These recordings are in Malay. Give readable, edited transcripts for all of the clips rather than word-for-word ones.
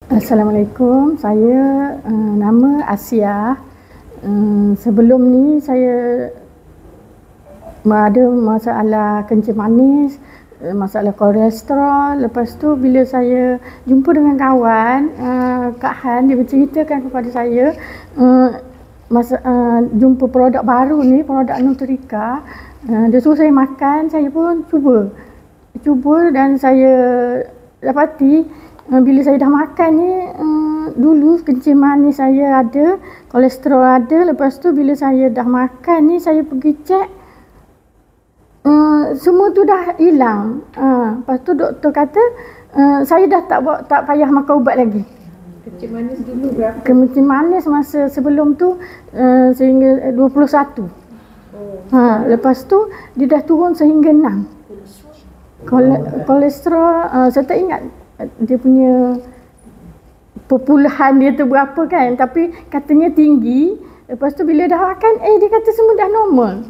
Assalamualaikum, saya nama Asia. Sebelum ni saya ada masalah kencing manis, masalah kolesterol. Lepas tu bila saya jumpa dengan kawan, Kak Han, dia berceritakan kepada saya jumpa produk baru ni, produk Nutrika. Dia suruh saya makan, saya pun cuba dan saya dapati bila saya dah makan ni, dulu kencing manis saya ada, kolesterol ada. Lepas tu bila saya dah makan ni, saya pergi cek, semua tu dah hilang. Lepas tu doktor kata saya dah tak payah makan ubat lagi. Kencing manis dulu berapa? Kencing manis masa sebelum tu sehingga 21. Lepas tu dia dah turun sehingga 6. Kolesterol saya tak ingat dia punya perpuluhan dia tu berapa kan, tapi katanya tinggi. Lepas tu bila dah makan, dia kata semua dah normal.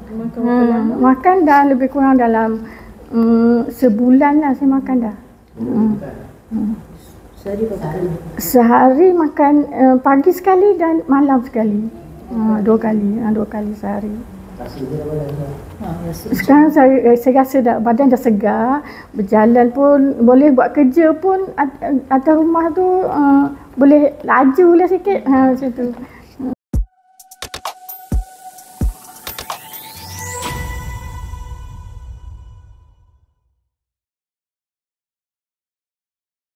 Makan dah lebih kurang dalam sebulan lah saya makan dah. Sehari berapa kali? Sehari makan pagi sekali dan malam sekali. Dua kali sehari. Sekarang saya rasa badan dah segar, berjalan pun boleh, buat kerja pun atas rumah tu boleh laju lah sikit, macam tu.